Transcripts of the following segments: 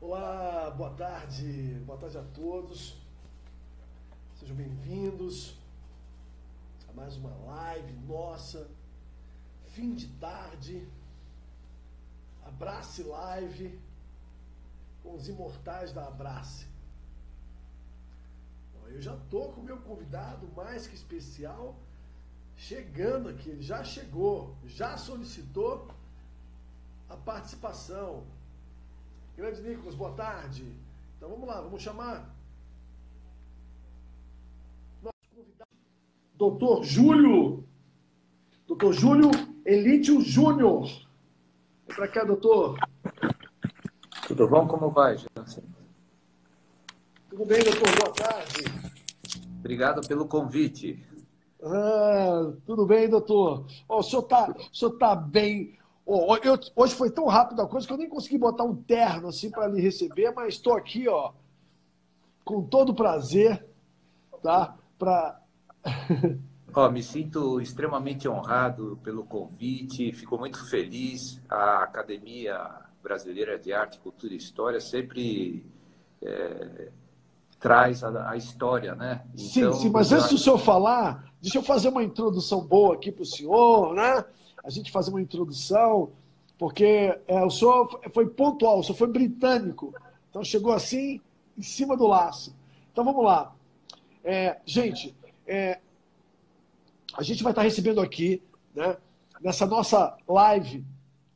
Olá, boa tarde a todos. Sejam bem-vindos a mais uma live nossa, fim de tarde, Abrace Live com os imortais da Abrace. Eu já estou com o meu convidado mais que especial chegando aqui, ele já chegou, já solicitou a participação. Grande Nicolas, boa tarde. Então vamos lá, vamos chamar nosso convidado, Dr. Júlio Elítio Júnior. Vem para cá, doutor. Tudo bom? Como vai, Jansen? Tudo bem, doutor? Boa tarde. Obrigado pelo convite. Tudo bem, doutor. O senhor tá bem. Hoje foi tão rápido a coisa que eu nem consegui botar um terno assim para lhe receber, mas estou aqui, com todo prazer, tá? Me sinto extremamente honrado pelo convite, fico muito feliz. A Academia Brasileira de Arte, Cultura e História sempre traz a história, né? Então, sim, mas antes do senhor falar, deixa eu fazer uma introdução boa aqui para o senhor, né? A gente fazer uma introdução, porque o senhor foi pontual, o senhor foi britânico, então chegou assim, em cima do laço. Então vamos lá. Gente, a gente vai estar recebendo aqui, né, nessa nossa live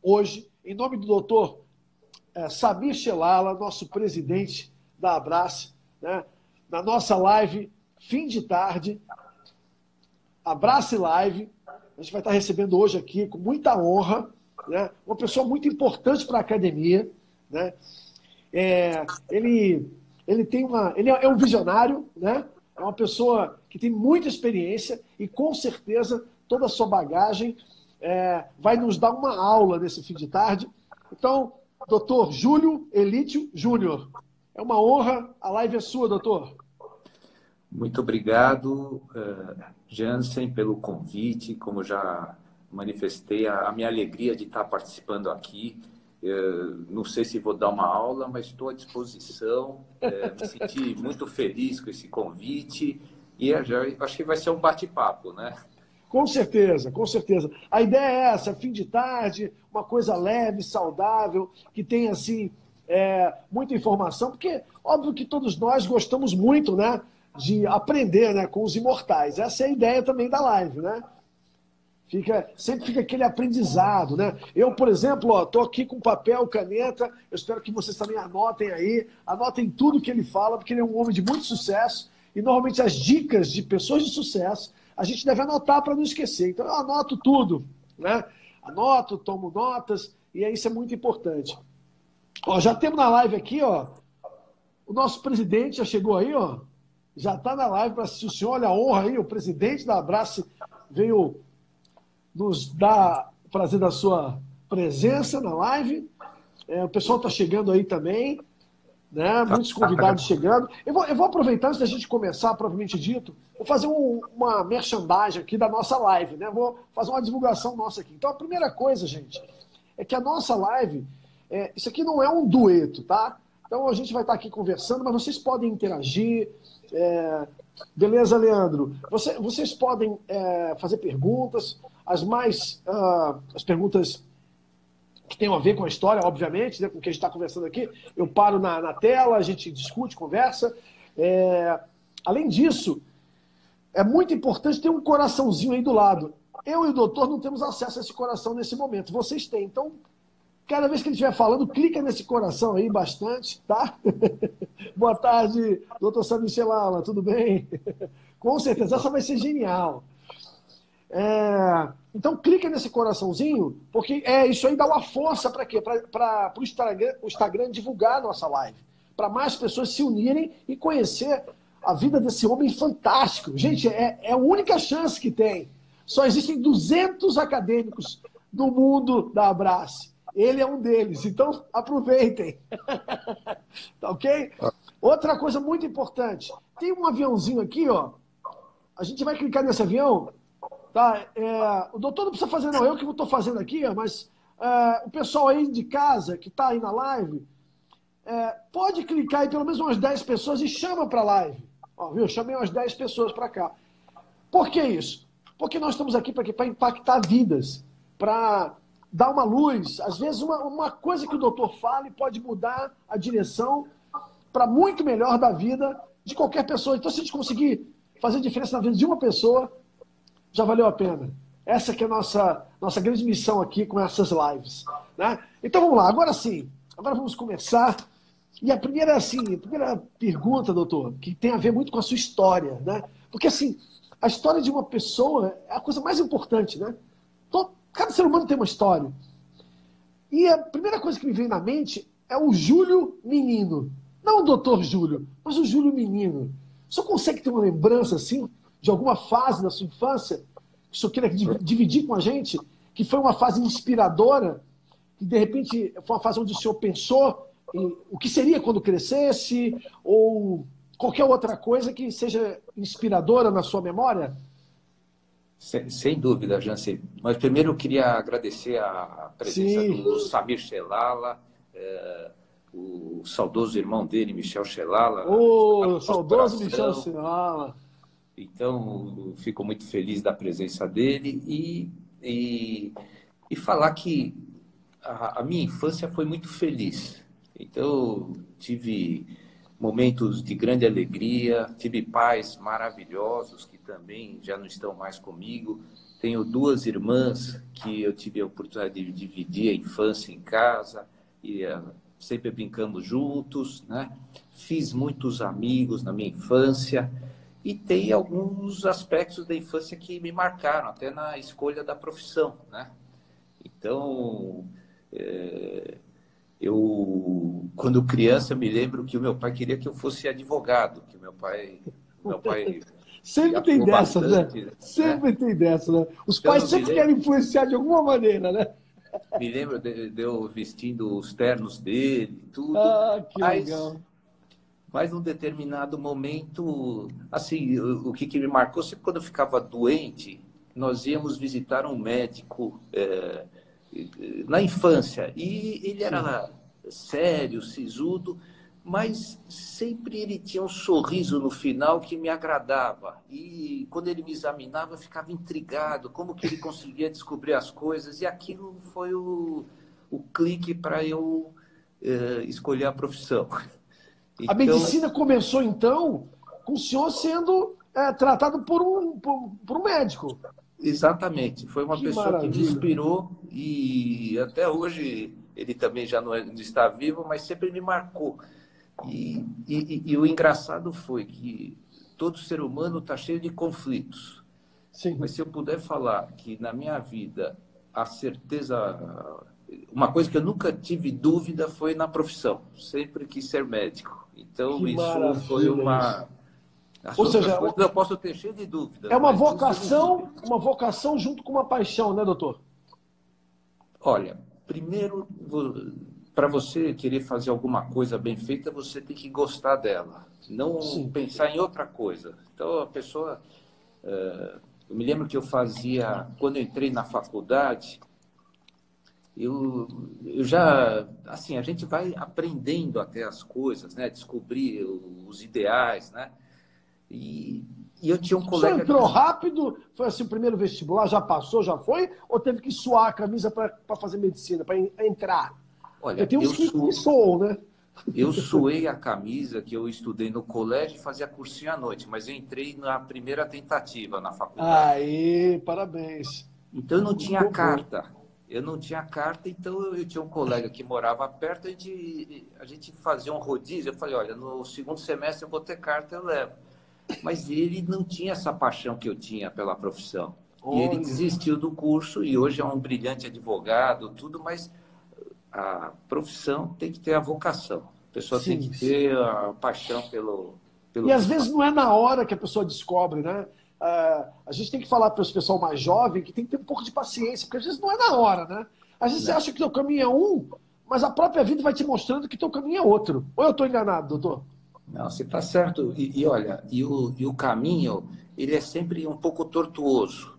hoje, em nome do doutor Samir Shelala, nosso presidente da Abrace, né, na nossa live, fim de tarde, Abrace Live. A gente vai estar recebendo hoje aqui, com muita honra, né, uma pessoa muito importante para a academia, né? Ele é um visionário, né? É uma pessoa que tem muita experiência e, com certeza, toda a sua bagagem vai nos dar uma aula nesse fim de tarde. Então, doutor Júlio Elítio Júnior, é uma honra, a live é sua, doutor. Muito obrigado, Jansen, pelo convite. Como já manifestei, a minha alegria de estar participando aqui. Não sei se vou dar uma aula, mas estou à disposição. Me senti muito feliz com esse convite e acho que vai ser um bate-papo, né? Com certeza, com certeza. A ideia é essa, fim de tarde, uma coisa leve, saudável, que tem, assim, muita informação, porque, óbvio que todos nós gostamos muito, né, de aprender, né, com os imortais. Essa é a ideia também da live, né? Sempre fica aquele aprendizado, né? Eu, por exemplo, estou aqui com papel, caneta, eu espero que vocês também anotem tudo que ele fala, porque ele é um homem de muito sucesso, e normalmente as dicas de pessoas de sucesso, a gente deve anotar para não esquecer. Então eu anoto tudo, né? Anoto, tomo notas, e isso é muito importante. Já temos na live aqui, o nosso presidente já chegou aí, já está na live para assistir o senhor, olha a honra aí, o presidente da Abrace veio nos dar o prazer da sua presença na live. O pessoal está chegando aí também, né? Muitos convidados chegando. Eu vou aproveitar, antes da gente começar, propriamente dito, vou fazer uma merchandising aqui da nossa live, né? Vou fazer uma divulgação nossa aqui. Então, a primeira coisa, gente, é que a nossa live, isso aqui não é um dueto, tá? Então, a gente vai estar aqui conversando, mas vocês podem interagir. Beleza, Leandro? Vocês podem fazer perguntas, as perguntas que tenham a ver com a história, obviamente, né, com o que a gente está conversando aqui. Eu paro na tela, a gente discute, conversa. Além disso, é muito importante ter um coraçãozinho aí do lado. Eu e o doutor não temos acesso a esse coração nesse momento. Vocês têm. Então, cada vez que ele estiver falando, clica nesse coração aí bastante, tá? Boa tarde, doutor Samir Shelala, tudo bem? Com certeza, essa vai ser genial. Então, clica nesse coraçãozinho, porque isso aí dá uma força para quê? Para o Instagram divulgar a nossa live, para mais pessoas se unirem e conhecer a vida desse homem fantástico. Gente, é a única chance que tem. Só existem 200 acadêmicos no mundo da Abrace. Ele é um deles, então aproveitem. Tá ok? Outra coisa muito importante, tem um aviãozinho aqui, a gente vai clicar nesse avião, tá? O doutor não precisa fazer não, eu que estou fazendo aqui, mas o pessoal aí de casa, que está aí na live, pode clicar aí pelo menos umas 10 pessoas e chama para a live. Ó, viu? Chamei umas 10 pessoas para cá. Por que isso? Porque nós estamos aqui para impactar vidas, para dar uma luz. Às vezes, uma coisa que o doutor fale pode mudar a direção para muito melhor da vida de qualquer pessoa. Então, se a gente conseguir fazer diferença na vida de uma pessoa, já valeu a pena. Essa que é a nossa grande missão aqui com essas lives, né? Então, vamos lá. Agora sim. Agora vamos começar. E a primeira pergunta, doutor, que tem a ver muito com a sua história, né? Porque, assim, a história de uma pessoa é a coisa mais importante, né? Cada ser humano tem uma história. E a primeira coisa que me vem na mente é o Júlio menino. Não o doutor Júlio, mas o Júlio menino. O senhor consegue ter uma lembrança, assim, de alguma fase da sua infância, que o senhor queira dividir com a gente, que foi uma fase inspiradora, que de repente foi uma fase onde o senhor pensou em o que seria quando crescesse, ou qualquer outra coisa que seja inspiradora na sua memória? Sem dúvida, Jansen. Mas primeiro eu queria agradecer a presença do Samir Shelala, o saudoso irmão dele, Michel Shelala. O saudoso Michel Shelala. Então, fico muito feliz da presença dele e falar que a minha infância foi muito feliz. Então, tive momentos de grande alegria, tive pais maravilhosos que também já não estão mais comigo. Tenho duas irmãs que eu tive a oportunidade de dividir a infância em casa e sempre brincamos juntos, né? Fiz muitos amigos na minha infância e tem alguns aspectos da infância que me marcaram, até na escolha da profissão, né? Então, quando criança, eu me lembro que o meu pai queria que eu fosse advogado, que o meu pai sempre tem dessa, bastante, né? Sempre tem dessa, né? Os pais sempre querem influenciar de alguma maneira, né? Me lembro de eu vestindo os ternos dele, tudo. Ah, que legal. Mas num determinado momento, assim, o que me marcou, sempre quando eu ficava doente, nós íamos visitar um médico na infância. E ele era sério, sisudo, mas sempre ele tinha um sorriso no final que me agradava. E quando ele me examinava, eu ficava intrigado, como que ele conseguia descobrir as coisas. E aquilo foi o clique para eu escolher a profissão. A medicina começou, então, com o senhor sendo tratado por um médico. Exatamente. Foi uma pessoa maravilha. Que me inspirou e até hoje ele também já não está vivo, mas sempre me marcou. E o engraçado foi que todo ser humano está cheio de conflitos. Sim. Mas se eu puder falar que na minha vida a certeza... Uma coisa que eu nunca tive dúvida foi na profissão. Sempre quis ser médico. Então, Que isso foi uma... Ou seja, eu posso ter cheio de dúvidas. É uma vocação junto com uma paixão, né, doutor? Olha, primeiro, para você querer fazer alguma coisa bem feita, você tem que gostar dela. Não pensar em outra coisa. Então, a pessoa... eu me lembro que eu fazia... Quando eu entrei na faculdade... Eu já, assim, a gente vai aprendendo até as coisas, né? Descobrir os ideais, né? E eu tinha um colega... Você entrou rápido? Foi assim o primeiro vestibular? Já passou, já foi? Ou teve que suar a camisa para fazer medicina, para entrar? Olha, tem uns que soam, né? Eu suei a camisa que eu estudei no colégio e fazia cursinho à noite, mas eu entrei na primeira tentativa na faculdade. Aí, parabéns. Então eu não tinha carta. Eu não tinha carta, então eu tinha um colega que morava perto, a gente fazia um rodízio. Eu falei, olha, no segundo semestre eu vou ter carta, eu levo. Mas ele não tinha essa paixão que eu tinha pela profissão. E ele desistiu do curso e hoje é um brilhante advogado, tudo, mas a profissão tem que ter a vocação. A pessoa tem que ter a paixão pelo E às vezes não é na hora que a pessoa descobre, né? A gente tem que falar para o pessoal mais jovem que tem que ter um pouco de paciência, porque às vezes não é na hora, né? Às vezes você acha que o teu caminho é um, mas a própria vida vai te mostrando que o teu caminho é outro. Ou eu estou enganado, doutor? Não, você está certo. Olha, o caminho, ele é sempre um pouco tortuoso.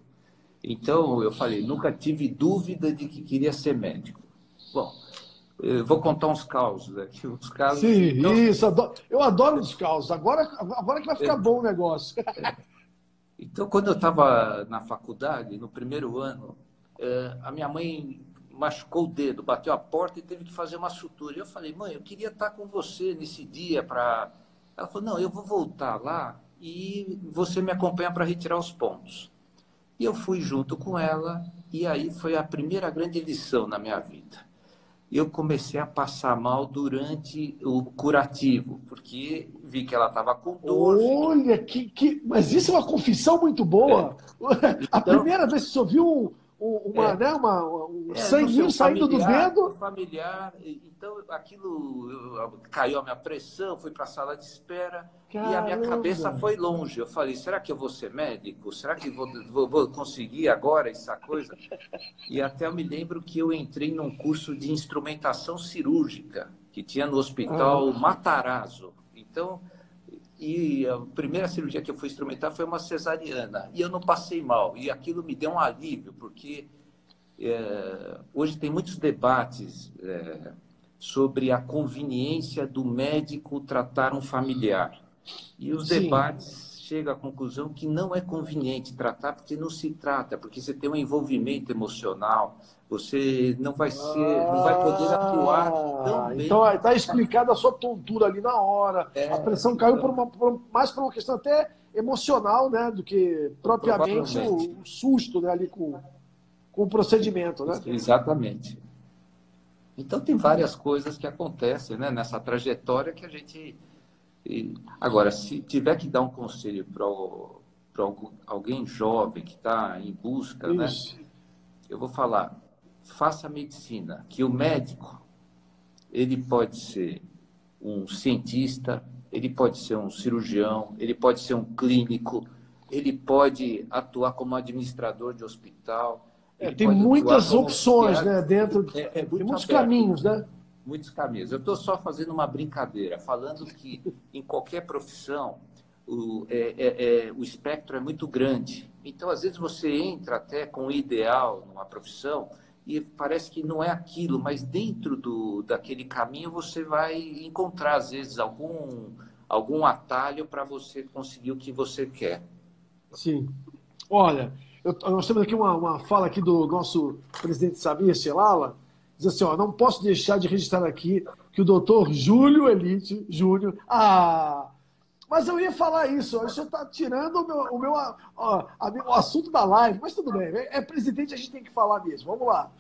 Então, eu falei, nunca tive dúvida de que queria ser médico. Bom, Eu vou contar uns causos aqui, uns casos. Sim, Então, isso. Eu adoro os causos. Agora que vai ficar bom o negócio. então, quando eu estava na faculdade, no primeiro ano, a minha mãe machucou o dedo, bateu a porta e teve que fazer uma sutura. E eu falei, mãe, eu queria estar com você nesse dia para... Ela falou, não, eu vou voltar lá e você me acompanha para retirar os pontos. E eu fui junto com ela e aí foi a primeira grande lição na minha vida. Eu comecei a passar mal durante o curativo, porque vi que ela estava com dor. Olha, mas isso é uma confissão muito boa. A Então, primeira vez que você ouviu né, um no seu sanguinho saindo do no dedo. familiar, então aquilo caiu a minha pressão, fui para a sala de espera e a minha cabeça Caramba! foi longe. Eu falei, será que eu vou ser médico? Será que vou conseguir agora essa coisa? E até eu me lembro que eu entrei num curso de instrumentação cirúrgica que tinha no Hospital Ah, Matarazzo. Então, e a primeira cirurgia que eu fui instrumentar foi uma cesariana. E eu não passei mal. E aquilo me deu um alívio, porque hoje tem muitos debates sobre a conveniência do médico tratar um familiar. E os sim. debates chegam à conclusão que não é conveniente tratar, porque não se trata, porque você tem um envolvimento emocional, você não vai poder atuar tão Então bem. está explicada a sua tontura ali na hora. A pressão caiu Então, mais por uma questão até emocional, né, do que propriamente provavelmente. o susto, né, ali com o procedimento, né? Exatamente. Então, tem várias coisas que acontecem, né, nessa trajetória que a gente... Agora, se tiver que dar um conselho para alguém jovem que está em busca, né, Isso. eu vou falar, faça medicina, que o médico, ele pode ser um cientista, ele pode ser um cirurgião, ele pode ser um clínico, ele pode atuar como administrador de hospital, ele Tem pode atuar muitas como opções, auxiliar. né, dentro, É tem muito muitos aberto, caminhos, né? muitos caminhos. Eu estou só fazendo uma brincadeira, falando que em qualquer profissão o espectro é muito grande. Então, às vezes, você entra até com o ideal numa profissão e parece que não é aquilo, mas dentro daquele caminho você vai encontrar, às vezes, algum atalho para você conseguir o que você quer. Sim. Olha, nós temos aqui uma fala aqui do nosso presidente Samir Celala, diz assim, ó, não posso deixar de registrar aqui que o doutor Júlio Elite Júnior... Mas eu ia falar isso, ó, você está tirando o assunto da live, mas tudo bem, é presidente, a gente tem que falar mesmo, vamos lá.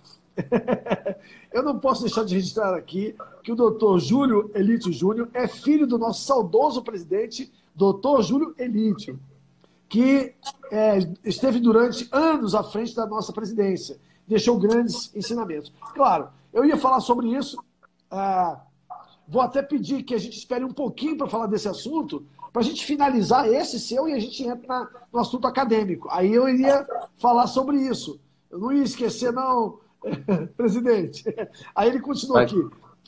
Eu não posso deixar de registrar aqui que o doutor Júlio Elite Júnior é filho do nosso saudoso presidente, doutor Júlio Elite, que esteve durante anos à frente da nossa presidência, deixou grandes ensinamentos. Claro, eu ia falar sobre isso, vou até pedir que a gente espere um pouquinho para falar desse assunto, para a gente finalizar esse seu e a gente entra no assunto acadêmico. Aí eu iria falar sobre isso. Eu não ia esquecer, não, presidente. Aí ele continua aqui.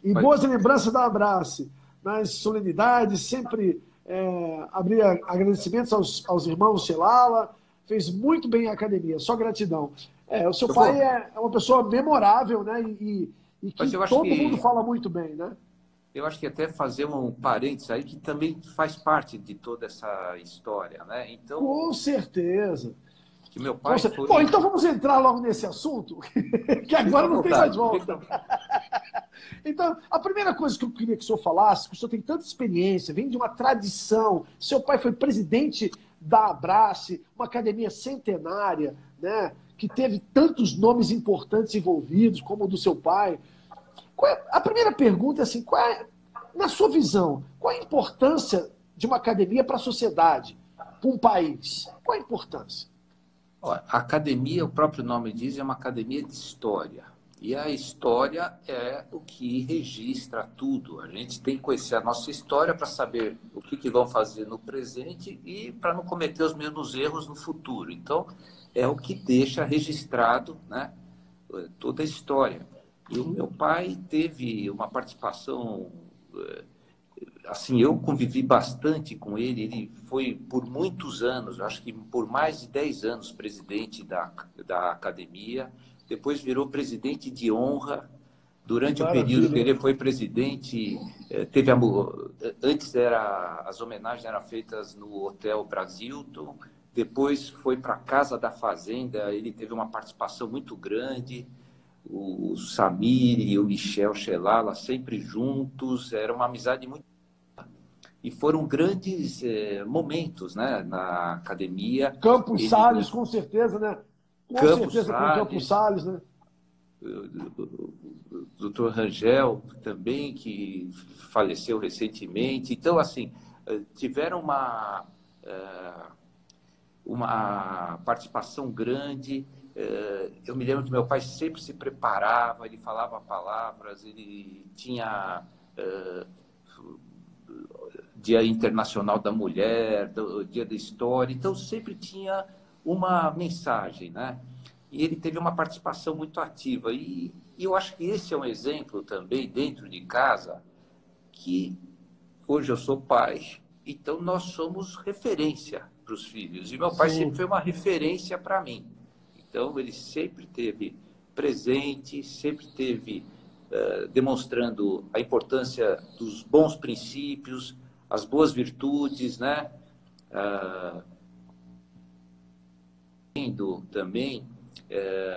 E boas lembranças da Abrace. Nas solenidades, sempre abrir agradecimentos aos irmãos Celala. Fez muito bem a academia. Só gratidão. O seu pai é uma pessoa memorável, né? E que todo mundo fala muito bem, né? Eu acho que até fazer um parênteses aí, que também faz parte de toda essa história, né? Então, com certeza. Que meu pai foi... Bom, então vamos entrar logo nesse assunto, que agora não tem mais volta. Então, a primeira coisa que eu queria que o senhor falasse, que o senhor tem tanta experiência, vem de uma tradição, seu pai foi presidente da Abrace, uma academia centenária, né, que teve tantos nomes importantes envolvidos, como o do seu pai. A primeira pergunta é assim, na sua visão, qual a importância de uma academia para a sociedade, para um país? Qual a importância? A academia, o próprio nome diz, é uma academia de história. E a história é o que registra tudo. A gente tem que conhecer a nossa história para saber o que vão fazer no presente e para não cometer os mesmos erros no futuro. Então, é o que deixa registrado, né, toda a história. E o meu pai teve uma participação, assim, eu convivi bastante com ele, ele foi por muitos anos, acho que por mais de 10 anos, presidente da academia, depois virou presidente de honra, Durante o período que Maravilha. ele foi presidente, antes as homenagens eram feitas no Hotel Brasilton, depois foi para a Casa da Fazenda, ele teve uma participação muito grande, o Samir e o Michel Chelala sempre juntos, era uma amizade muito... E foram grandes momentos, né, na academia. Campos Salles, com certeza, né? Com Campos certeza com Campos Salles, Salles, né? o doutor Rangel também, que faleceu recentemente. Então, assim, tiveram uma participação grande. Eu me lembro que meu pai sempre se preparava, ele falava palavras, ele tinha Dia Internacional da Mulher, Dia da História, então sempre tinha uma mensagem, né? E ele teve uma participação muito ativa. E eu acho que esse é um exemplo também, dentro de casa, que hoje eu sou pai, então nós somos referência para os filhos. E meu pai sempre foi uma referência para mim. Então ele sempre teve presente, sempre teve demonstrando a importância dos bons princípios, as boas virtudes, né? Também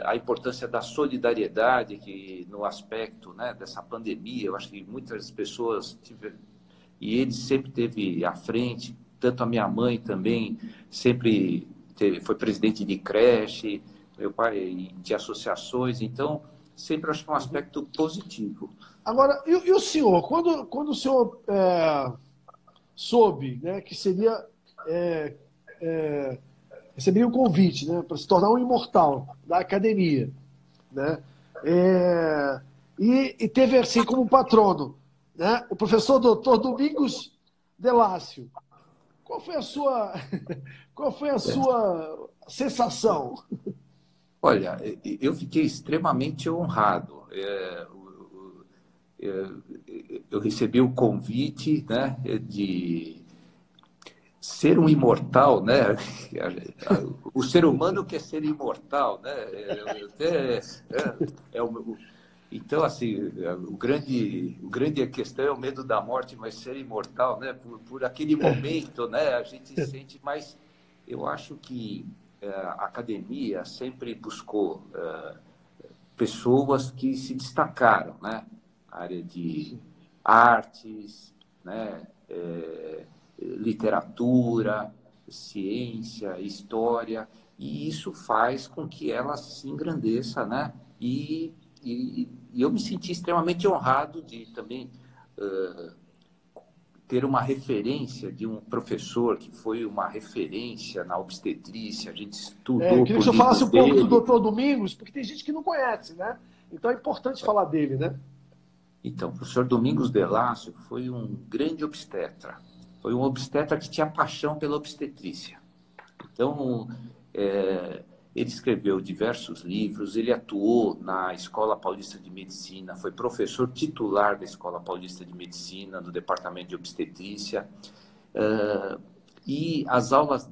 a importância da solidariedade, que no aspecto, né, dessa pandemia, eu acho que muitas pessoas tiveram, e ele sempre teve à frente, tanto a minha mãe também, sempre foi presidente de creche, meu pai de associações, então sempre acho que é um aspecto positivo. Agora, e o senhor, quando o senhor soube, né, que receberia um convite, né, para se tornar um imortal da academia, né, e teve assim como patrono, né, o professor doutor Domingos Delácio. Qual foi a sua sensação? Olha, eu fiquei extremamente honrado. Eu recebi o convite, né, de ser um imortal, né? O ser humano quer ser imortal, né? Então, assim, o grande questão é o medo da morte, mas ser imortal, né? Por aquele momento, né? A gente sente, mas eu acho que a academia sempre buscou pessoas que se destacaram, né? A área de artes, né? Literatura, ciência, história, e isso faz com que ela se engrandeça, né? E eu me senti extremamente honrado de também ter uma referência de um professor que foi uma referência na obstetrícia, a gente Eu estudou queria que o por senhor falasse livro um pouco do dele. doutor Domingos, porque tem gente que não conhece, né? Então é importante falar dele, né? Então, o professor Domingos Delácio foi um grande obstetra. Foi um obstetra que tinha paixão pela obstetrícia. Então, ele escreveu diversos livros, ele atuou na Escola Paulista de Medicina, foi professor titular da Escola Paulista de Medicina, no Departamento de Obstetrícia. E as aulas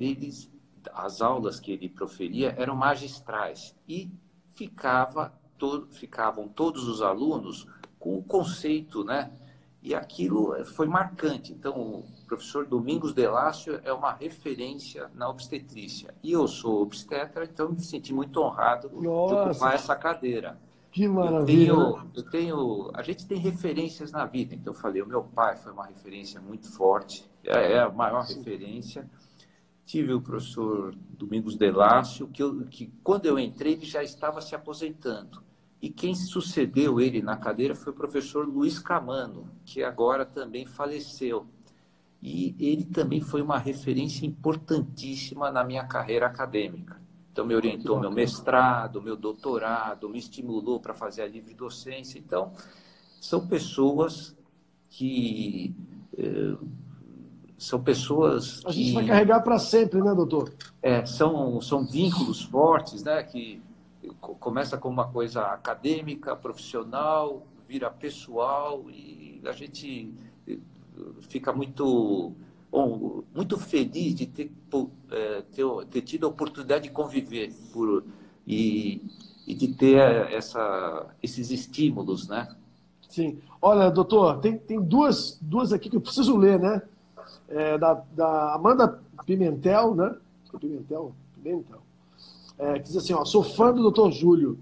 que ele proferia eram magistrais. E ficavam todos os alunos com o conceito, né? E aquilo foi marcante. Então, o professor Domingos Delácio é uma referência na obstetrícia. E eu sou obstetra, então me senti muito honrado de Nossa, ocupar essa cadeira. que maravilha, né? A gente tem referências na vida. Então, eu falei, o meu pai foi uma referência muito forte, é a maior referência. Tive o professor Domingos Delácio, que quando eu entrei, ele já estava se aposentando. E quem sucedeu ele na cadeira foi o professor Luiz Camano, que agora também faleceu. E ele também foi uma referência importantíssima na minha carreira acadêmica. Então, me orientou meu mestrado, meu doutorado, me estimulou para fazer a livre docência. Então, são pessoas que... A gente vai carregar para sempre, né, doutor? São vínculos fortes, né, que começa com uma coisa acadêmica, profissional, vira pessoal, e a gente fica muito feliz de ter tido a oportunidade de conviver e de ter esses estímulos, né? Sim. Olha, doutor, tem duas aqui que eu preciso ler, né? Da Amanda Pimentel, né? Pimentel. Que diz assim, ó, sou fã do doutor Júlio.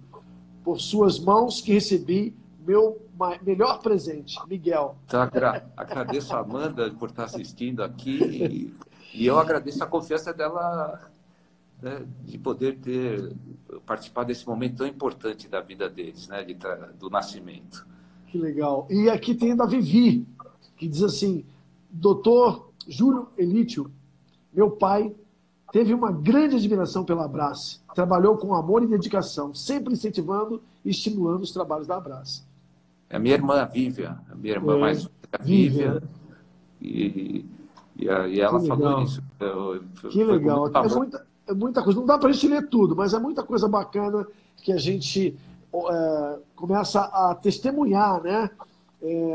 Por suas mãos que recebi meu melhor presente, Miguel. Então, agradeço a Amanda por estar assistindo aqui e eu agradeço a confiança dela, né, de poder participar desse momento tão importante da vida deles, né, do nascimento. Que legal. E aqui tem da Vivi, que diz assim, doutor Júlio Elítio, meu pai teve uma grande admiração pela Abrace, trabalhou com amor e dedicação, sempre incentivando e estimulando os trabalhos da Abrace. É a minha irmã, Vivian, a minha irmã mais Vivian, e ela falou isso. Que legal. É muita coisa. Não dá para a gente ler tudo, mas é muita coisa bacana que a gente começa a testemunhar, né?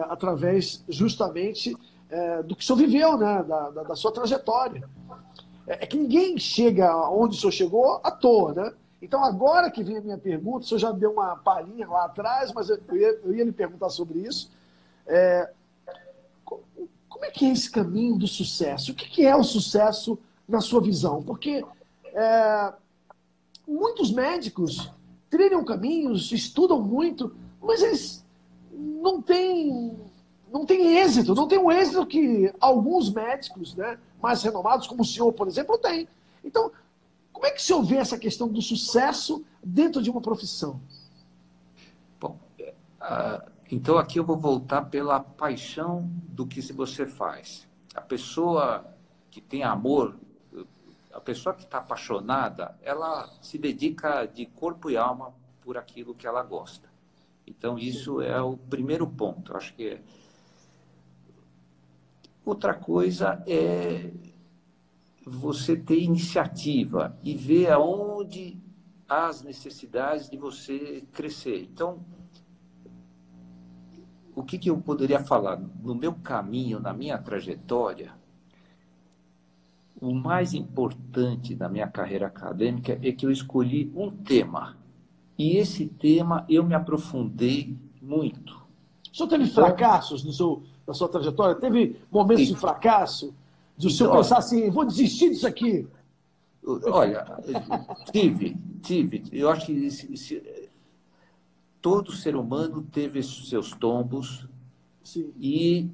Através justamente do que o senhor viveu, né? Da sua trajetória. É que ninguém chega onde o senhor chegou à toa, né? Então, agora que vem a minha pergunta, o senhor já deu uma palhinha lá atrás, mas eu ia lhe perguntar sobre isso. Como é que é esse caminho do sucesso? O que é o sucesso na sua visão? Porque muitos médicos trilham caminhos, estudam muito, mas eles não têm êxito, não têm o êxito que alguns médicos, né, mais renomados, como o senhor, por exemplo, têm. Então, como é que o senhor vê essa questão do sucesso dentro de uma profissão? Bom, então aqui eu vou voltar pela paixão do que você faz. A pessoa que tem amor, a pessoa que está apaixonada, ela se dedica de corpo e alma por aquilo que ela gosta. Então, isso é o primeiro ponto. Eu acho que outra coisa é você ter iniciativa e ver aonde há as necessidades de você crescer. Então, o que eu poderia falar? No meu caminho, na minha trajetória, o mais importante da minha carreira acadêmica é que eu escolhi um tema. E esse tema eu me aprofundei muito. O senhor teve fracassos na sua trajetória? Teve momentos de fracasso? De o senhor pensar assim, vou desistir disso aqui? Olha, tive. Eu acho que todo ser humano teve seus tombos. Sim. E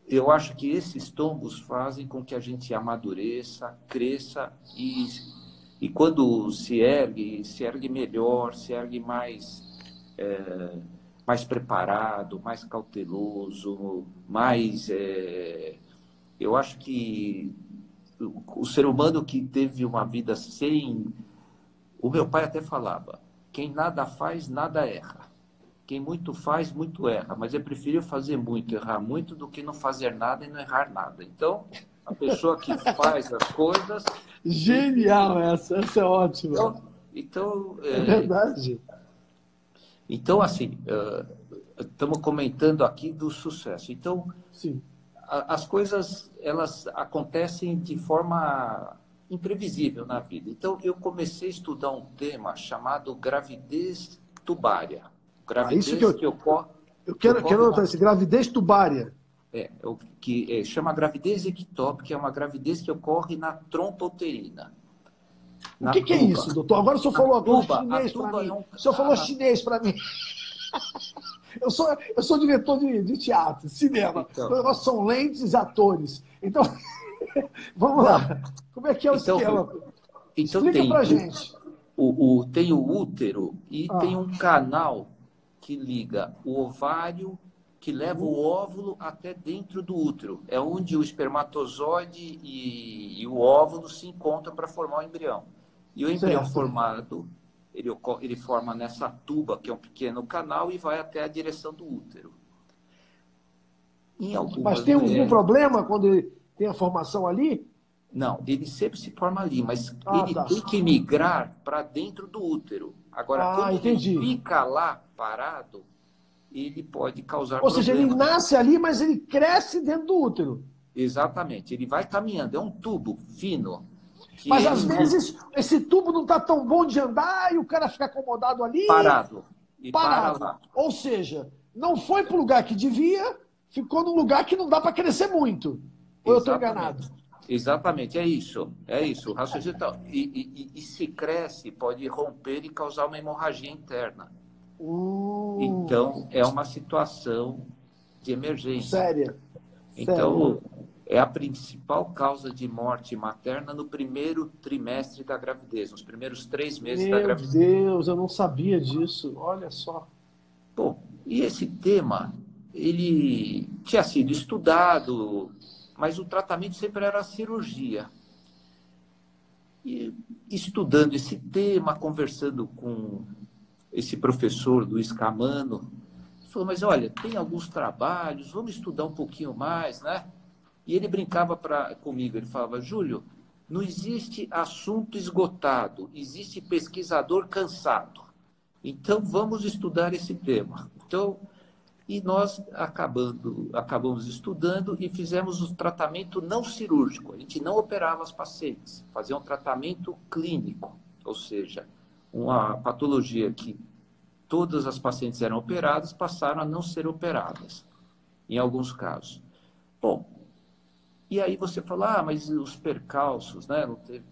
eu acho que esses tombos fazem com que a gente amadureça, cresça e quando se ergue melhor, se ergue mais preparado, mais cauteloso, eu acho que o ser humano que teve uma vida sem... O meu pai até falava, quem nada faz, nada erra. Quem muito faz, muito erra. Mas eu prefiro fazer muito, errar muito, do que não fazer nada e não errar nada. Então, a pessoa que faz as coisas... Genial essa é ótima. Então, é verdade. Então, assim, estamos comentando aqui do sucesso. Então, sim, as coisas, elas acontecem de forma imprevisível na vida. Então, eu comecei a estudar um tema chamado gravidez tubária. Gravidez que ocorre... Eu quero anotar isso, gravidez tubária. Chama gravidez ectópica, que é uma gravidez que ocorre na trompa uterina. O que é isso, doutor? Agora o senhor falou chinês para mim. O senhor falou chinês para mim. Eu sou diretor de teatro, cinema. Então, nós são lentes atores. Então, vamos lá. Como é que é o esquema? Então explica pra gente. Tem o útero e tem um canal que liga o ovário, que leva o óvulo até dentro do útero. É onde o espermatozoide e o óvulo se encontram para formar o embrião. E o embrião formado, ele forma nessa tuba, que é um pequeno canal, e vai até a direção do útero. Mas tem algum problema quando ele tem a formação ali? Não, ele sempre se forma ali, mas ele tem que migrar para dentro do útero. Agora, quando ele fica lá parado, ele pode causar problemas. Ou seja, ele nasce ali, mas ele cresce dentro do útero. Exatamente, ele vai caminhando, é um tubo fino. Mas às vezes esse tubo não está tão bom de andar e o cara fica acomodado ali. Parado. E para parado. lá. Ou seja, não foi para o lugar que devia, ficou num lugar que não dá para crescer muito. Ou eu estou enganado? Exatamente, é isso. É isso. O raciocínio e se cresce, pode romper e causar uma hemorragia interna. Então, é uma situação de emergência. Séria. Então, é a principal causa de morte materna no primeiro trimestre da gravidez, nos primeiros 3 meses da Meu gravidez. Deus, eu não sabia disso. Olha só. Bom, e esse tema, ele tinha sido estudado, mas o tratamento sempre era a cirurgia. E estudando esse tema, conversando com esse professor Luiz Camano, falou, mas olha, tem alguns trabalhos, vamos estudar um pouquinho mais, né? E ele brincava comigo, ele falava, Júlio, não existe assunto esgotado, existe pesquisador cansado. Então, vamos estudar esse tema. Então, e nós acabamos estudando e fizemos o tratamento não cirúrgico. A gente não operava as pacientes, fazia um tratamento clínico, ou seja, uma patologia que todas as pacientes eram operadas, passaram a não ser operadas, em alguns casos. Bom, e aí você fala, mas os percalços, né? Não teve...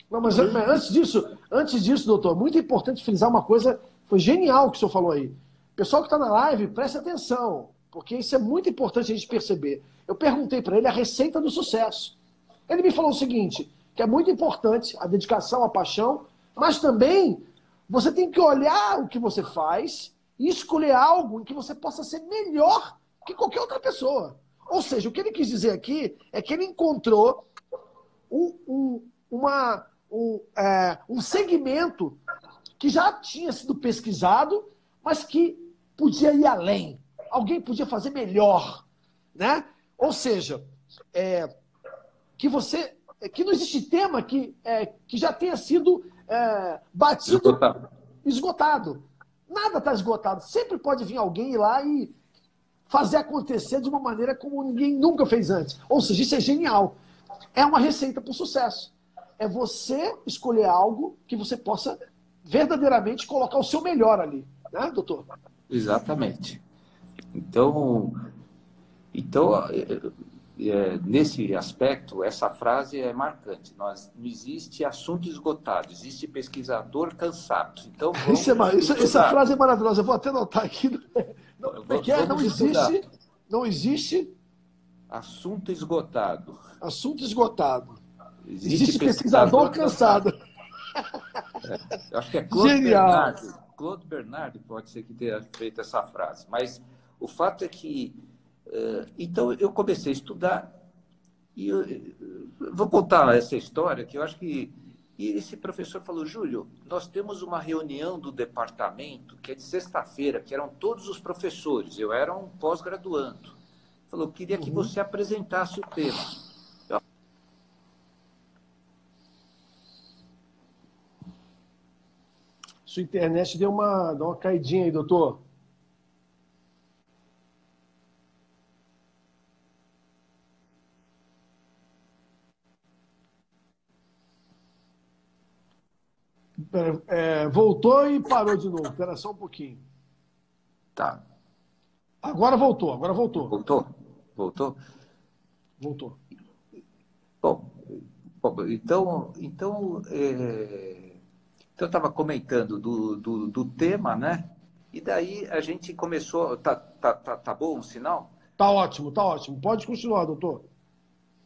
Não, mas antes disso, doutor, muito importante frisar uma coisa, foi genial o que o senhor falou aí. Pessoal que está na live, preste atenção, porque isso é muito importante a gente perceber. Eu perguntei para ele a receita do sucesso. Ele me falou o seguinte, que é muito importante a dedicação, a paixão, mas também você tem que olhar o que você faz e escolher algo em que você possa ser melhor que qualquer outra pessoa. Ou seja, o que ele quis dizer aqui é que ele encontrou um segmento que já tinha sido pesquisado, mas que podia ir além. Alguém podia fazer melhor, né? Ou seja, que não existe tema que já tenha sido batido, esgotado. Nada está esgotado. Sempre pode vir alguém ir lá e fazer acontecer de uma maneira como ninguém nunca fez antes. Ou seja, isso é genial. É uma receita para o sucesso. É você escolher algo que você possa verdadeiramente colocar o seu melhor ali. Né, doutor? Exatamente. Então nesse aspecto, essa frase é marcante. Não existe assunto esgotado, existe pesquisador cansado. Então, essa frase é maravilhosa. Eu vou até anotar aqui. Não existe assunto esgotado. Assunto esgotado. Existe pesquisador cansado. Acho que é Claude Bernard. Claude Bernard pode ser que tenha feito essa frase. Mas o fato é que... então, eu comecei a estudar e vou contar essa história que eu acho que... E esse professor falou, Júlio, nós temos uma reunião do departamento que é de sexta-feira, que eram todos os professores. Eu era um pós-graduando. Falou, queria que você apresentasse o tema. Sua internet deu uma caidinha aí, doutor. Voltou e parou de novo. Espera só um pouquinho. Tá. Agora voltou, agora voltou. Voltou? Voltou. Bom, então eu estava comentando do tema, né? E daí a gente começou... Tá bom o sinal? Tá ótimo, tá ótimo. Pode continuar, doutor.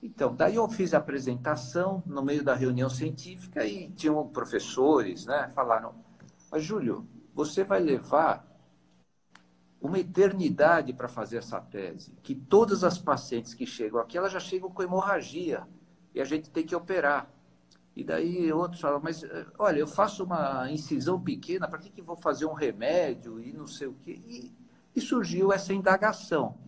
Então, daí eu fiz a apresentação no meio da reunião científica e tinham professores, né? Falaram, mas Júlio, você vai levar uma eternidade para fazer essa tese, que todas as pacientes que chegam aqui, elas já chegam com hemorragia e a gente tem que operar. E daí outros falam, mas olha, eu faço uma incisão pequena, para que vou fazer um remédio e não sei o quê? E surgiu essa indagação.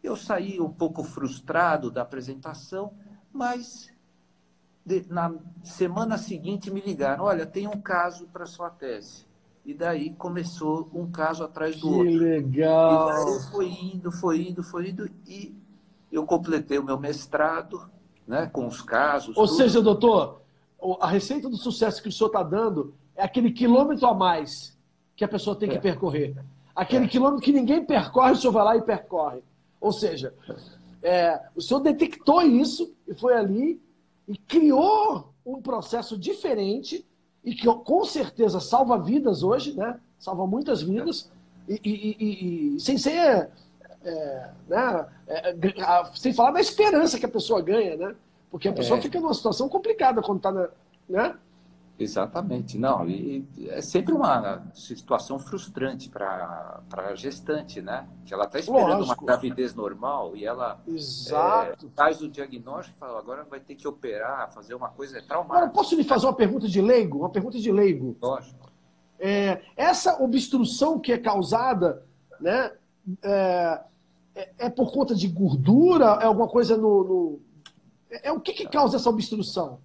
Eu saí um pouco frustrado da apresentação, mas na semana seguinte me ligaram, olha, tem um caso para sua tese. E daí começou um caso atrás do outro. Que legal! E daí foi indo, e eu completei o meu mestrado, né, com os casos. Ou seja, doutor, a receita do sucesso que o senhor está dando é aquele quilômetro a mais. que a pessoa tem que percorrer. Aquele quilômetro que ninguém percorre, o senhor vai lá e percorre. Ou seja, o senhor detectou isso e foi ali e criou um processo diferente e que com certeza salva vidas hoje, né? Salva muitas vidas e sem ser... sem falar da esperança que a pessoa ganha, né? Porque a pessoa fica numa situação complicada quando está né? Exatamente. Não, e é sempre uma situação frustrante para a gestante, né? Que ela está esperando uma gravidez normal e ela faz o diagnóstico e fala, agora vai ter que operar, fazer uma coisa traumática. Agora, posso lhe fazer uma pergunta de leigo? Uma pergunta de leigo. Lógico. Essa obstrução que é causada, né? É por conta de gordura? É alguma coisa no... o que causa essa obstrução?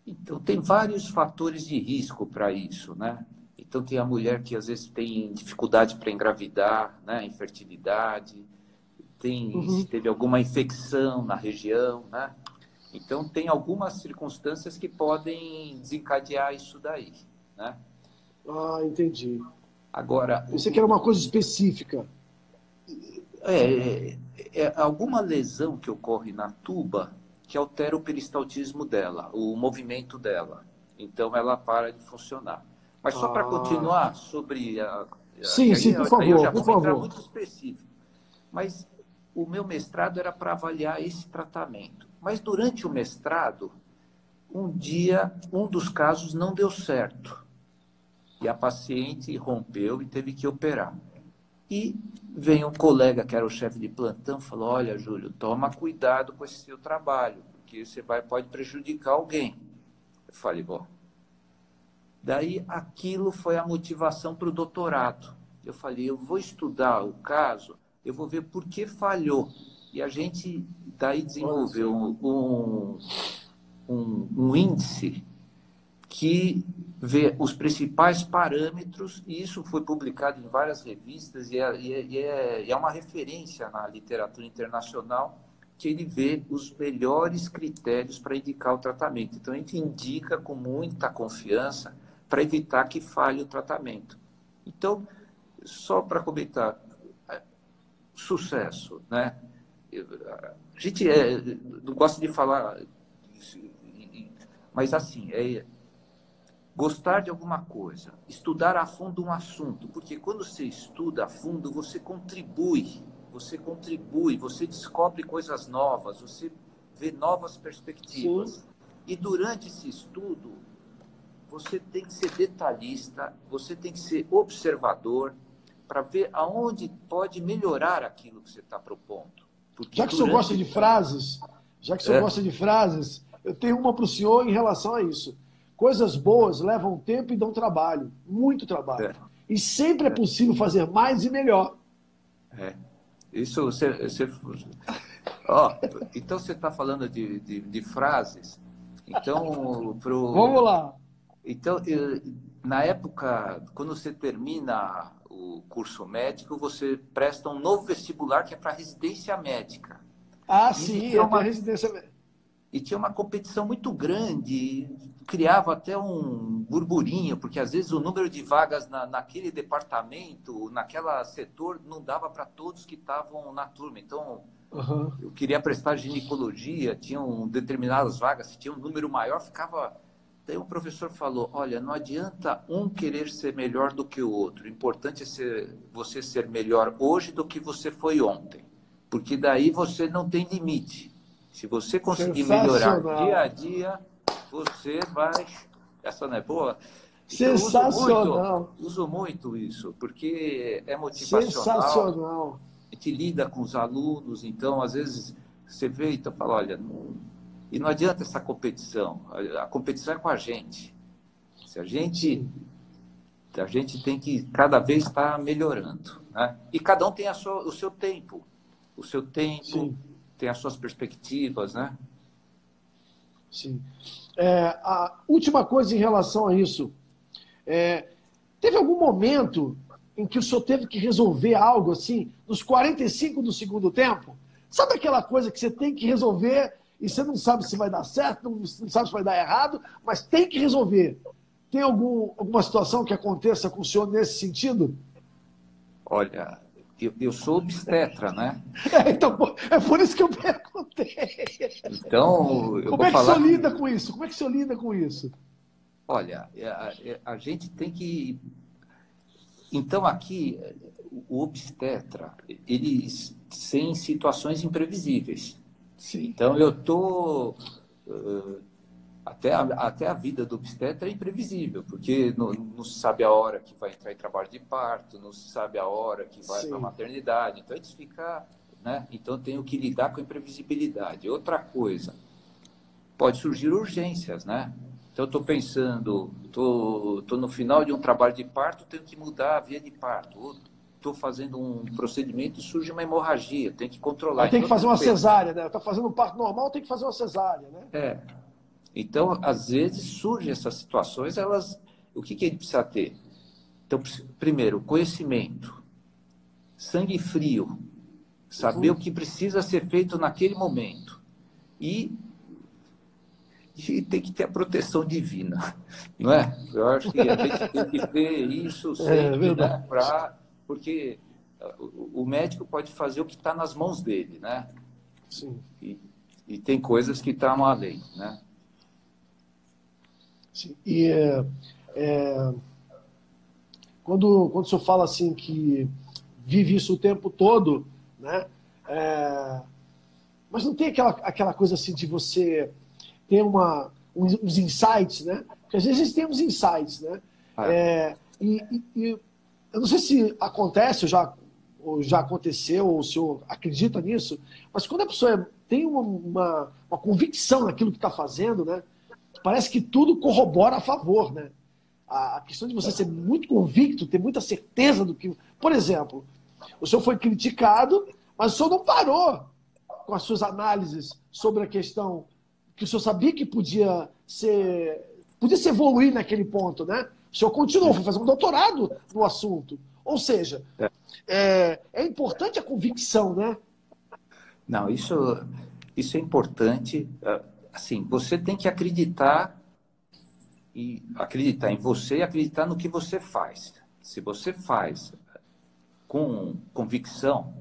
Então, tem vários fatores de risco para isso, né? Então, tem a mulher que às vezes tem dificuldade para engravidar, né? Infertilidade, se teve alguma infecção na região, né? Então, tem algumas circunstâncias que podem desencadear isso daí, né? Ah, entendi. Agora... Você quer uma coisa específica. Alguma lesão que ocorre na tuba que altera o peristaltismo dela, o movimento dela. Então, ela para de funcionar. Mas só para continuar sobre sim, por favor. Eu já vou entrar muito específico. Mas o meu mestrado era para avaliar esse tratamento. Mas durante o mestrado, um dia, um dos casos não deu certo. E a paciente rompeu e teve que operar. E veio um colega, que era o chefe de plantão, falou, olha, Júlio, toma cuidado com esse seu trabalho, porque você pode prejudicar alguém. Eu falei, bom. Daí, aquilo foi a motivação para o doutorado. Eu falei, eu vou estudar o caso, eu vou ver por que falhou. E a gente, daí, desenvolveu um índice que vê os principais parâmetros, e isso foi publicado em várias revistas, e é uma referência na literatura internacional, que ele vê os melhores critérios para indicar o tratamento. Então, a gente indica com muita confiança para evitar que falhe o tratamento. Então, só para comentar, sucesso, né? A gente não gosta de falar, mas assim, gostar de alguma coisa, estudar a fundo um assunto, porque quando você estuda a fundo, você contribui, você descobre coisas novas, você vê novas perspectivas. Sim. E durante esse estudo, você tem que ser detalhista, você tem que ser observador, para ver aonde pode melhorar aquilo que você está propondo. Porque já que o senhor gosta de frases, eu tenho uma para o senhor em relação a isso. Coisas boas levam tempo e dão trabalho, muito trabalho. E sempre é possível fazer mais e melhor. Isso então você está falando de frases. Então, vamos lá. Então, na época, quando você termina o curso médico, você presta um novo vestibular que é para residência médica. Sim, é uma residência médica. E tinha uma competição muito grande, criava até um burburinho, porque às vezes o número de vagas naquele departamento, naquele setor, não dava para todos que estavam na turma. Então, eu queria prestar ginecologia, tinham determinadas vagas, se tinha um número maior, ficava... Daí um professor falou, olha, não adianta um querer ser melhor do que o outro, o importante é você ser melhor hoje do que você foi ontem, porque daí você não tem limite. Se você conseguir melhorar dia a dia, você vai... Essa não é boa? Então, sensacional. Uso muito isso, porque é motivacional. Sensacional. A gente lida com os alunos, então, às vezes, você vê e fala, olha, e não adianta essa competição. A competição é com a gente. A gente tem que cada vez estar melhorando, né? E cada um tem o seu tempo. O seu tempo... Sim. Tem as suas perspectivas, né? Sim. A última coisa em relação a isso. Teve algum momento em que o senhor teve que resolver algo assim, nos 45 do segundo tempo? Sabe aquela coisa que você tem que resolver e você não sabe se vai dar certo, não sabe se vai dar errado, mas tem que resolver. Tem alguma situação que aconteça com o senhor nesse sentido? Olha, eu sou obstetra, né? Então, é por isso que eu perguntei. Então, eu Como vou é que o senhor falar lida que, com isso? Como é que o senhor lida com isso? olha, a gente tem que. Então, aqui, o obstetra, ele tem situações imprevisíveis. Sim, Então, eu estou. Até a vida do obstetra é imprevisível, porque não se sabe a hora que vai entrar em trabalho de parto, não se sabe a hora que vai para a sim. maternidade. Então, a gente fica. Né? Então, eu tenho que lidar com a imprevisibilidade. Outra coisa, pode surgir urgências, né? Então, eu estou pensando, estou no final de um trabalho de parto, tenho que mudar a via de parto. Ou estou fazendo um procedimento e surge uma hemorragia, tenho que Aí controlar. tem Então, que eu fazer tenho uma que pensar. cesárea, né? Tá fazendo um parto normal, tem que fazer uma cesárea, né? É. Então, às vezes, surgem essas situações, o que a gente precisa ter? Então, primeiro, conhecimento, sangue frio, saber o Uhum. que precisa ser feito naquele momento. E tem que ter a proteção divina, não é? Eu acho que a gente tem que ter isso É sempre, verdade. né? Porque o médico pode fazer o que está nas mãos dele, né? Sim, E, e tem coisas que estão além, né? sim. E é, quando o senhor fala assim que vive isso o tempo todo, né? É, mas não tem aquela coisa assim de você ter uns insights, né? Porque às vezes tem uns insights, né? Ah, E eu não sei se acontece, ou já aconteceu, ou o senhor acredita nisso, mas quando a pessoa tem uma convicção naquilo que está fazendo, né? Parece que tudo corrobora a favor, né? A questão de você ser muito convicto, ter muita certeza do que. Por exemplo, o senhor foi criticado, mas o senhor não parou com as suas análises sobre a questão que o senhor sabia que podia se evoluir naquele ponto, né? O senhor continuou, foi fazer um doutorado no assunto. Ou seja, é. é importante a convicção, né? Não, isso é importante. Assim, você tem que acreditar em você e acreditar no que você faz. Se você faz com convicção,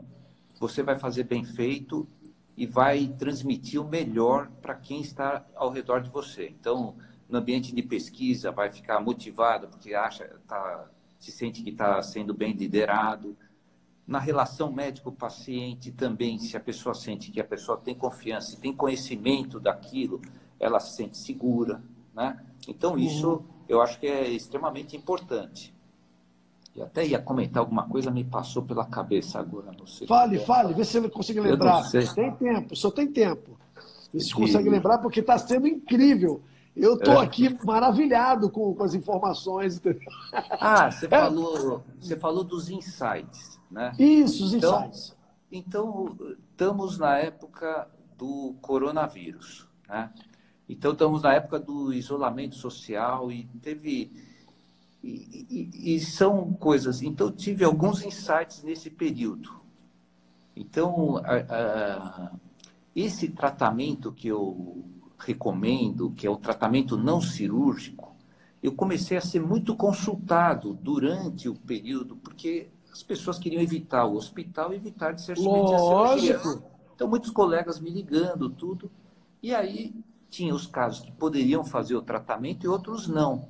você vai fazer bem feito e vai transmitir o melhor para quem está ao redor de você. Então, no ambiente de pesquisa, vai ficar motivado porque se sente que está sendo bem liderado. Na relação médico-paciente também, se a pessoa sente que a pessoa tem confiança e tem conhecimento daquilo, ela se sente segura, né? Então, Uhum. isso eu acho que é extremamente importante. E até ia comentar alguma coisa, me passou pela cabeça agora, não sei o que é. Fale, vê se ele consegue Eu não lembrar. sei. Tem tempo, só tem tempo. Vê se consegue De, lembrar, porque está sendo incrível. Eu estou é. aqui maravilhado com as informações. Entendeu? Ah, É, você falou dos insights, né? isso, os Então, insights. então, estamos na época do coronavírus, né? Então, estamos na época do isolamento social e teve. E são coisas. Então, eu tive alguns insights nesse período. Então, esse tratamento que eu recomendo, que é o tratamento não cirúrgico, eu comecei a ser muito consultado durante o período, porque as pessoas queriam evitar o hospital e evitar de ser submetido à cirurgia. Lógico. Então, muitos colegas me ligando, tudo. E aí, tinha os casos que poderiam fazer o tratamento e outros não.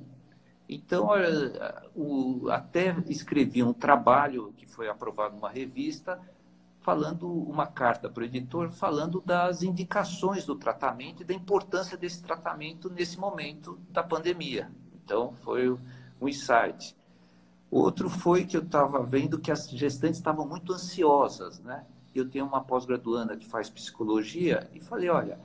Então, até escrevi um trabalho que foi aprovado numa revista, falando uma carta para o editor, falando das indicações do tratamento e da importância desse tratamento nesse momento da pandemia. Então, foi um insight. Outro foi que eu estava vendo que as gestantes estavam muito ansiosas, né? Eu tenho uma pós-graduanda que faz psicologia e falei, olha,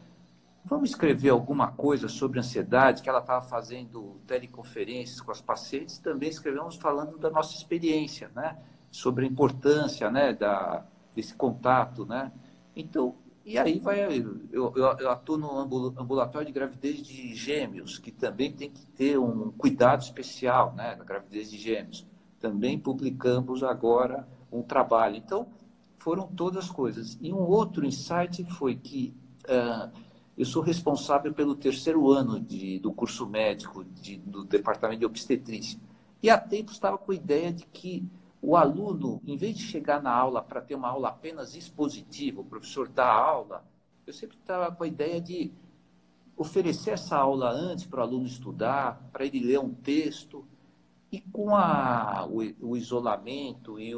vamos escrever alguma coisa sobre ansiedade, que ela estava fazendo teleconferências com as pacientes, também escrevemos falando da nossa experiência, né? Sobre a importância, né, desse contato, né? Então, e aí eu atuo no ambulatório de gravidez de gêmeos, que também tem que ter um cuidado especial, né, na gravidez de gêmeos. Também publicamos agora um trabalho. Então, foram todas as coisas. E um outro insight foi que eu sou responsável pelo terceiro ano do curso médico do departamento de obstetrícia. E há tempos estava com a ideia de que o aluno, em vez de chegar na aula para ter uma aula apenas expositiva, o professor dá aula, eu sempre estava com a ideia de oferecer essa aula antes para o aluno estudar, para ele ler um texto. E com o isolamento e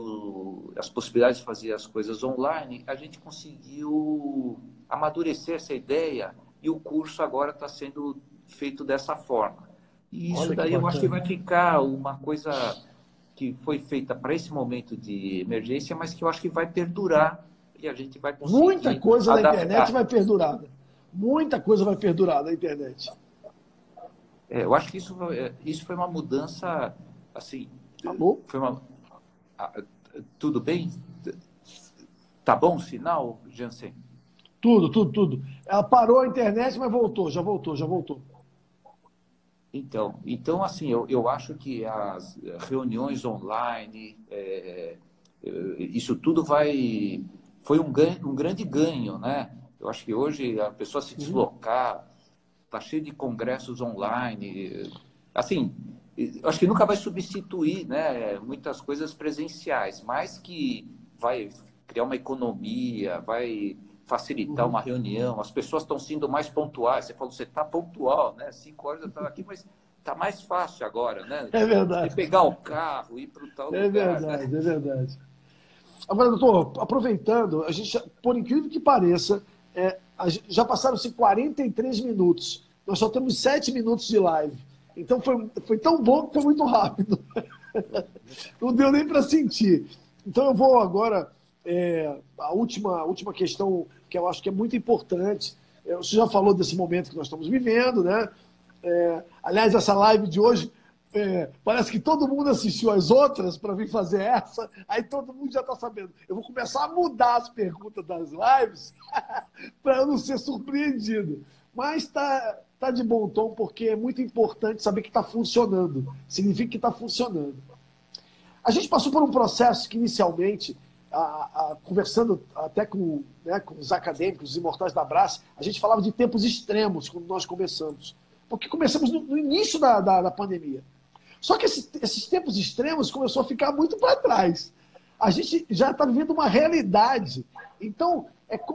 as possibilidades de fazer as coisas online, a gente conseguiu amadurecer essa ideia e o curso agora está sendo feito dessa forma. E isso daí eu acho que vai ficar uma coisa que foi feita para esse momento de emergência, mas que eu acho que vai perdurar e a gente vai conseguir Muita coisa adaptar. na internet vai perdurar. Muita coisa vai perdurar na internet. Eu acho que isso foi uma mudança, assim... Alô? Foi tudo bem? Tá bom o sinal, Jansen? Tudo. Ela parou a internet, mas voltou, já voltou. Então assim, eu acho que as reuniões online, isso tudo foi um grande ganho, né? Eu acho que hoje a pessoa se deslocar, está cheio de congressos online, assim, eu acho que nunca vai substituir, né, muitas coisas presenciais, mas que vai criar uma economia, vai facilitar uma reunião, as pessoas estão sendo mais pontuais. Você falou, você está pontual, né? 5 horas eu estava aqui, mas está mais fácil agora, né? É verdade. De pegar o carro, ir para o tal lugar. É verdade, né? É verdade. Agora, doutor, aproveitando, a gente, por incrível que pareça, já passaram-se 43 minutos. Nós só temos 7 minutos de live. Então foi tão bom que foi muito rápido. Não deu nem para sentir. Então eu vou agora, a última questão que eu acho que é muito importante. Você já falou desse momento que nós estamos vivendo, né? Aliás, essa live de hoje, parece que todo mundo assistiu as outras para vir fazer essa, aí todo mundo já está sabendo. Eu vou começar a mudar as perguntas das lives para eu não ser surpreendido. Mas tá de bom tom, porque é muito importante saber que está funcionando. Significa que está funcionando. A gente passou por um processo que, inicialmente, conversando até com os acadêmicos, os imortais da Brás, a gente falava de tempos extremos quando nós começamos. Porque começamos no início da pandemia. Só que esses tempos extremos começou a ficar muito para trás. A gente já está vivendo uma realidade. Então,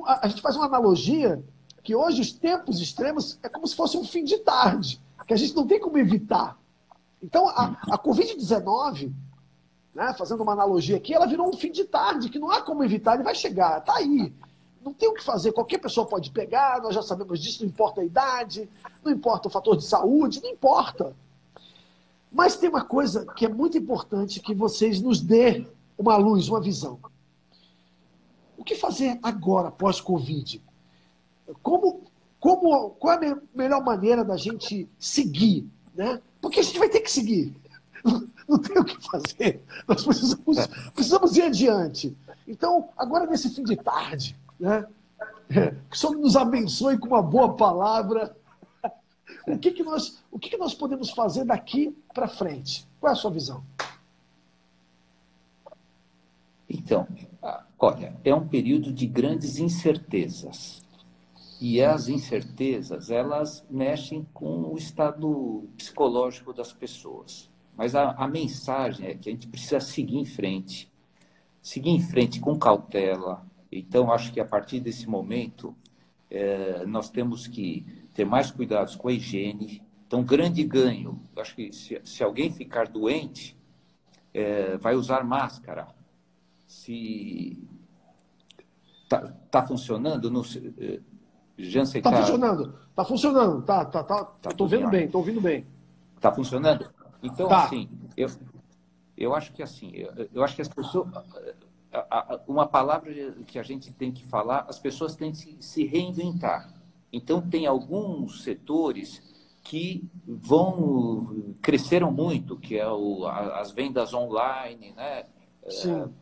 a gente faz uma analogia que hoje os tempos extremos é como se fosse um fim de tarde, que a gente não tem como evitar. Então, a Covid-19, né, fazendo uma analogia aqui, ela virou um fim de tarde, que não há como evitar, ele vai chegar, está aí. Não tem o que fazer, qualquer pessoa pode pegar, nós já sabemos disso, não importa a idade, não importa o fator de saúde, não importa. Mas tem uma coisa que é muito importante que vocês nos dê uma luz, uma visão. O que fazer agora, pós-Covid? Qual é a melhor maneira da gente seguir? Né? Porque a gente vai ter que seguir. Não tem o que fazer. Nós precisamos ir adiante. Então, agora nesse fim de tarde, né? Que o Senhor nos abençoe com uma boa palavra. O que nós podemos fazer daqui para frente? Qual é a sua visão? Então, olha, é um período de grandes incertezas. E as incertezas, elas mexem com o estado psicológico das pessoas. Mas a mensagem é que a gente precisa seguir em frente. Seguir em frente com cautela. Então, acho que a partir desse momento, nós temos que ter mais cuidados com a higiene. Então, grande ganho. Acho que se alguém ficar doente, vai usar máscara. Se tá funcionando, não sei, Jansen, Está funcionando. Estou ouvindo bem. Está funcionando? Então, tá. Assim, eu acho que as pessoas, uma palavra que a gente tem que falar, as pessoas têm que se reinventar. Então, tem alguns setores que cresceram muito, que é as vendas online, né?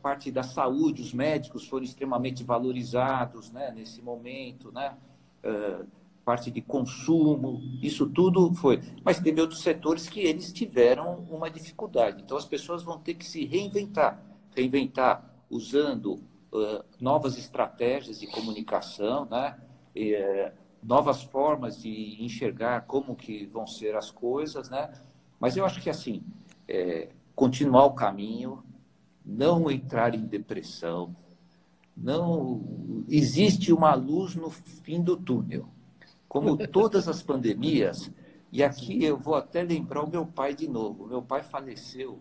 Parte da saúde, os médicos foram extremamente valorizados, né, nesse momento, né? Parte de consumo, isso tudo foi. Mas teve outros setores que eles tiveram uma dificuldade. Então, as pessoas vão ter que se reinventar usando novas estratégias de comunicação, né? novas formas de enxergar como que vão ser as coisas, né? Mas eu acho que, assim, continuar o caminho, não entrar em depressão, não existe uma luz no fim do túnel. Como todas as pandemias, e aqui eu vou até lembrar o meu pai de novo. Meu pai faleceu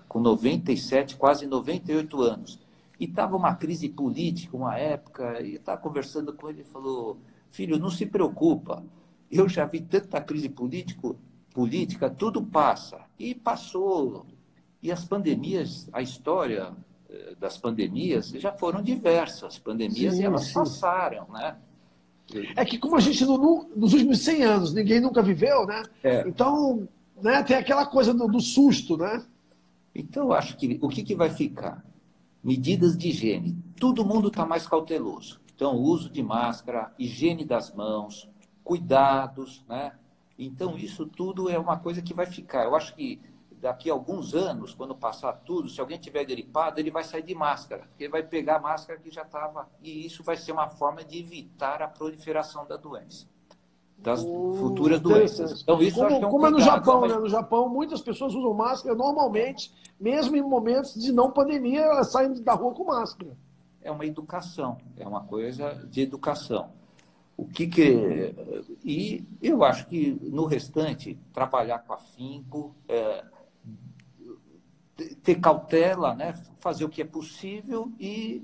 com 97, quase 98 anos. E estava uma crise política, uma época, e eu estava conversando com ele e falou, filho, não se preocupa, eu já vi tanta crise política, tudo passa. E passou. E as pandemias, a história das pandemias já foram diversas pandemias, Sim, e elas sim. passaram, né? É que como a gente, nos últimos 100 anos, ninguém nunca viveu, né? Então, né, tem aquela coisa do susto, né? Então, eu acho que o que vai ficar? Medidas de higiene. Todo mundo está mais cauteloso. Então, uso de máscara, higiene das mãos, cuidados, né? Então, isso tudo é uma coisa que vai ficar. Eu acho que daqui a alguns anos, quando passar tudo, se alguém tiver gripado, ele vai sair de máscara, porque ele vai pegar a máscara que já estava, e isso vai ser uma forma de evitar a proliferação da doença, das futuras doenças. Então, isso eu acho que é um como é no cuidado. Japão, né? No Japão, muitas pessoas usam máscara normalmente, mesmo em momentos de não pandemia, elas saem da rua com máscara. É uma educação, é uma coisa de educação. E eu acho que no restante, trabalhar com afinco, ter cautela, né? Fazer o que é possível e,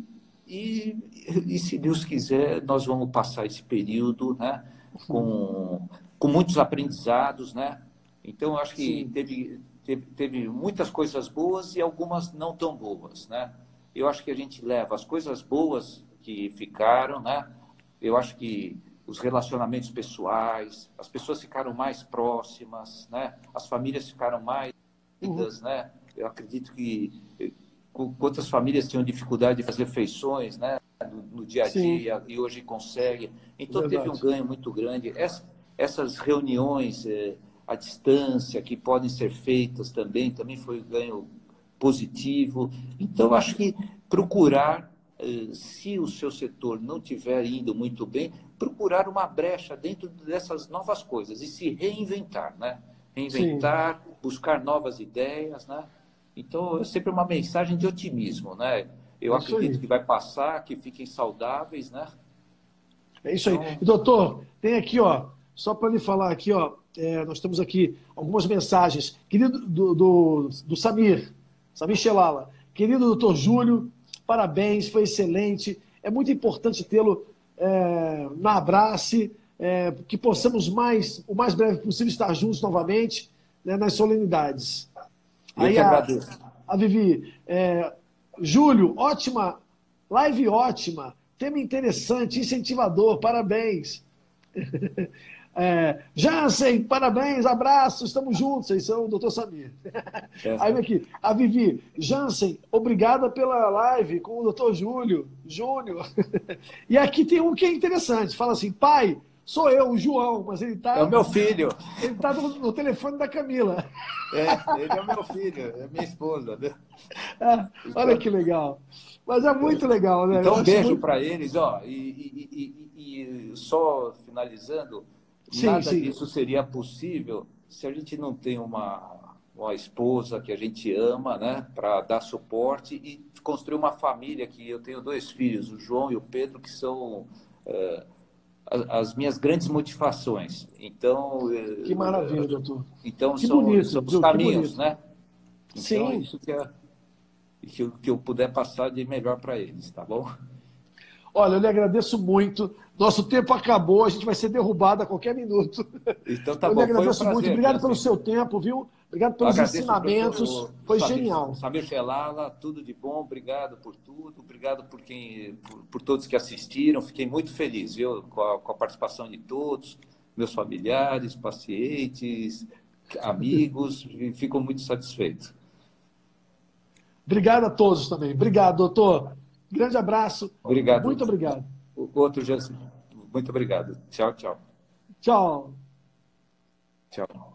se Deus quiser, nós vamos passar esse período, né? Com muitos aprendizados, né? Então, eu acho que teve muitas coisas boas e algumas não tão boas, né? Eu acho que a gente leva as coisas boas que ficaram, né? Eu acho que os relacionamentos pessoais, as pessoas ficaram mais próximas, né? As famílias ficaram mais unidas, né? Eu acredito que quantas famílias tinham dificuldade de fazer refeições, né? No dia a dia, e hoje conseguem. Então, teve um ganho muito grande. Essas reuniões à distância que podem ser feitas também foi um ganho positivo. Então, acho que procurar, se o seu setor não estiver indo muito bem, procurar uma brecha dentro dessas novas coisas e se reinventar, né? Reinventar, buscar novas ideias, né? Então, é sempre uma mensagem de otimismo, né? Eu acredito que vai passar, que fiquem saudáveis, né? É isso aí. E, doutor, tem aqui, ó, só para lhe falar aqui, ó, nós temos aqui algumas mensagens. Querido do Samir Shelala. Querido doutor Júlio, parabéns, foi excelente. É muito importante tê-lo na Abrace, que possamos o mais breve possível estar juntos novamente, né, nas solenidades. Eu que agradeço. A Vivi, Júlio, ótima, live ótima, tema interessante, incentivador, parabéns. Jansen, parabéns, abraço, estamos juntos, esse é o doutor Samir. Aí aqui, a Vivi, Jansen, obrigada pela live com o doutor Júnior. E aqui tem um que é interessante, fala assim, pai, sou eu, o João, mas ele está... É o meu filho. Ele está no telefone da Camila. Ele é o meu filho, é minha esposa. Né? Olha que legal. Mas é muito legal, né? Então, um beijo para eles, ó, e só finalizando, nada disso seria possível se a gente não tem uma esposa que a gente ama, né, para dar suporte e construir uma família. Que eu tenho 2 filhos, o João e o Pedro, que são as minhas grandes motivações. Então, que maravilha, doutor. Então, que são bonito, os caminhos, né? Então, sim. Isso que eu puder passar de melhor para eles, tá bom? Olha, eu lhe agradeço muito. Nosso tempo acabou, a gente vai ser derrubado a qualquer minuto. Então tá eu bom. lhe agradeço Foi um prazer, muito. Obrigado pelo seu tempo, viu? Obrigado pelos ensinamentos. Foi genial. Samir Shelala, tudo de bom. Obrigado por tudo. Obrigado por todos que assistiram. Fiquei muito feliz, viu? Com a participação de todos, meus familiares, pacientes, amigos. Fico muito satisfeito. Obrigado a todos também. Obrigado, doutor. Grande abraço. Obrigado. Muito obrigado. Outro, Jansen. Muito obrigado. Tchau, tchau. Tchau. Tchau.